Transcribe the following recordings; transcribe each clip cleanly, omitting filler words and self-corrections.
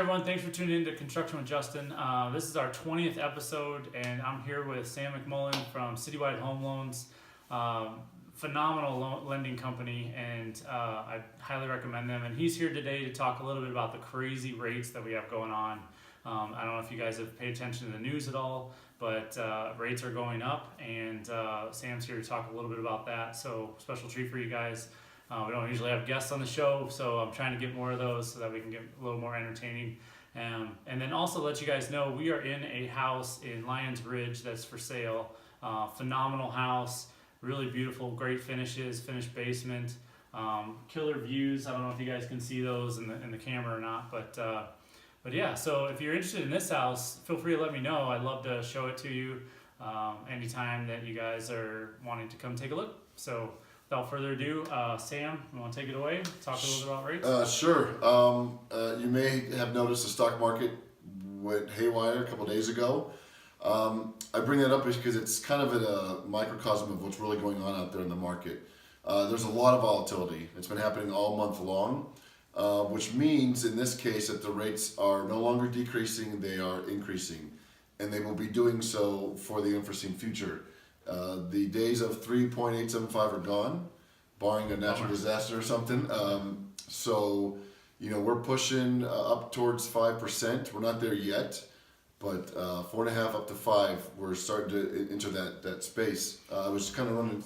everyone, thanks for tuning in to Construction with Justin. This is our 20th episode, and I'm here with Sam McMullen from Citywide Home Loans. Phenomenal lending company, and I highly recommend them. And he's here today to talk a little bit about the crazy rates that we have going on. I don't know if you guys have paid attention to the news at all, but rates are going up, and Sam's here to talk a little bit about that. So special treat for you guys. We don't usually have guests on the show, so I'm trying to get more of those so that we can get a little more entertaining. And then also let you guys know we are in a house in Lions Ridge that's for sale. Phenomenal house, really beautiful, great finishes, finished basement, killer views. I don't know if you guys can see those in the camera or not, but yeah. So if you're interested in this house, feel free to let me know. I'd love to show it to you anytime that you guys are wanting to come take a look. So without further ado, Sam, you want to take it away? Talk a little bit about rates? Sure. You may have noticed the stock market went haywire a couple days ago. I bring that up because it's kind of a microcosm of what's really going on out there in the market. There's a lot of volatility. It's been happening all month long, which means in this case that the rates are no longer decreasing, they are increasing, and they will be doing so for the unforeseen future. The days of 3.875 are gone, barring a natural disaster or something. So, we're pushing up towards 5%. We're not there yet, but 4.5 up to 5. We're starting to enter that space. I was kind of running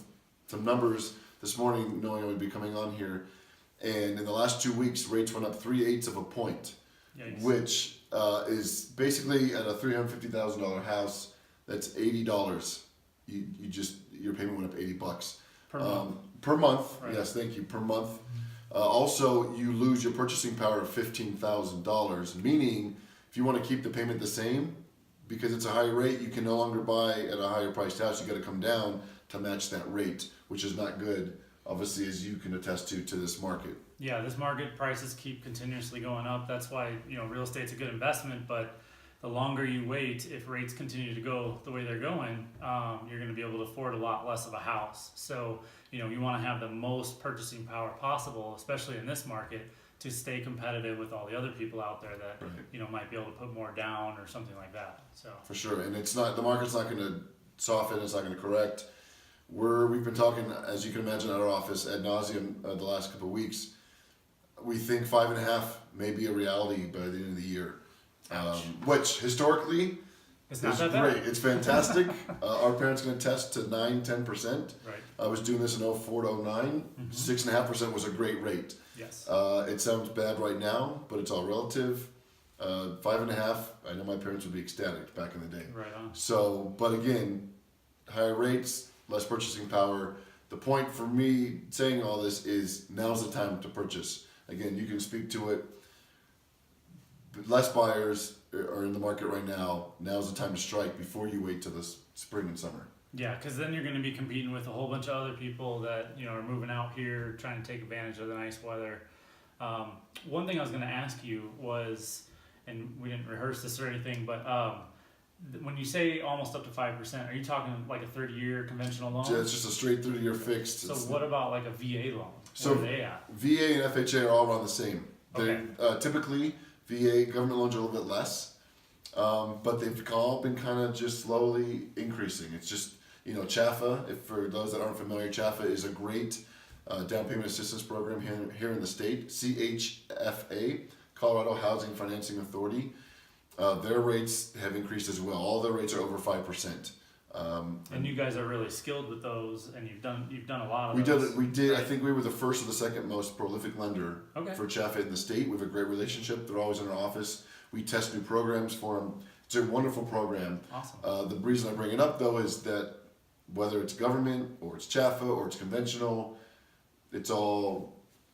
some numbers this morning, knowing I would be coming on here, and in the last 2 weeks, rates went up 3/8 of a point. Yikes. Which is basically at a $350,000 house. That's $80. Your payment went up $80 Per month. Per month, right. Yes, thank you, per month. Also, you lose your purchasing power of $15,000, meaning if you want to keep the payment the same, because it's a higher rate, you can no longer buy at a higher priced house. You got to come down to match that rate, which is not good, obviously, as you can attest to this market. Yeah, this market prices keep continuously going up. That's why real estate's a good investment, but the longer you wait, if rates continue to go the way they're going, you're going to be able to afford a lot less of a house. So, you want to have the most purchasing power possible, especially in this market, to stay competitive with all the other people out there that, right. Might be able to put more down or something like that. So for sure, and the market's not going to soften, it's not going to correct. We've been talking, as you can imagine, at our office ad nauseum the last couple of weeks. We think 5.5 may be a reality by the end of the year. Which historically it's is great. It's fantastic. Our parents can attest to 9-10%. Right. I was doing this in 04 to 09. 6.5% was a great rate. Yes. It sounds bad right now, but it's all relative. 5.5. I know my parents would be ecstatic back in the day. Right on. So, but again, higher rates, less purchasing power. The point for me saying all this is now's the time to purchase. Again, you can speak to it. Less buyers are in the market right now. Now's the time to strike before you wait till the spring and summer. Yeah, because then you're going to be competing with a whole bunch of other people that are moving out here trying to take advantage of the nice weather. One thing I was going to ask you was, and we didn't rehearse this or anything, but when you say almost up to 5%, are you talking like a 30-year conventional loan? Yeah, it's just a straight 30-year fixed. So what about like a VA loan? So where are they at? VA and FHA are all around the same. Okay. Typically, VA government loans are a little bit less, but they've all been kind of just slowly increasing. It's just, CHFA, for those that aren't familiar, CHFA is a great down payment assistance program here in the state. CHFA, Colorado Housing Financing Authority, their rates have increased as well. All their rates are over 5%. And you guys are really skilled with those, and you've done a lot of those. We did. I think we were the first or the second most prolific lender Okay. for CHFA in the state. We have a great relationship. They're always in our office. We test new programs for them. It's a wonderful program. Awesome. The reason I bring it up, though, is that whether it's government or it's CHFA or it's conventional, it's all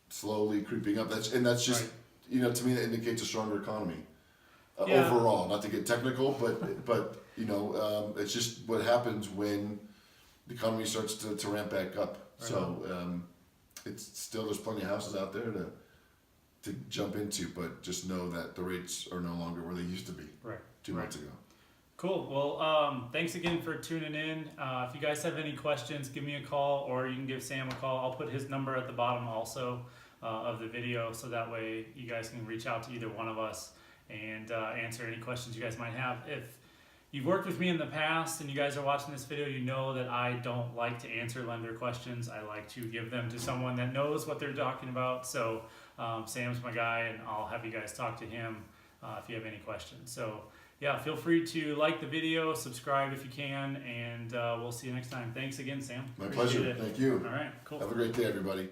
slowly creeping up. That's just, right. To me, that indicates a stronger economy. Yeah. Overall, not to get technical, but it's just what happens when the economy starts to ramp back up. Right. So it's still, there's plenty of houses out there to jump into, but just know that the rates are no longer where they used to be 2 months ago. Cool. Well, thanks again for tuning in. If you guys have any questions, give me a call, or you can give Sam a call. I'll put his number at the bottom also of the video, so that way you guys can reach out to either one of us. and answer any questions you guys might have. If you've worked with me in the past and you guys are watching this video, you know that I don't like to answer lender questions. I like to give them to someone that knows what they're talking about. So Sam's my guy, and I'll have you guys talk to him if you have any questions. So yeah, feel free to like the video, subscribe if you can, and we'll see you next time. Thanks again, Sam. My Appreciate pleasure. it. Thank you. All right, cool. Have a great day, everybody.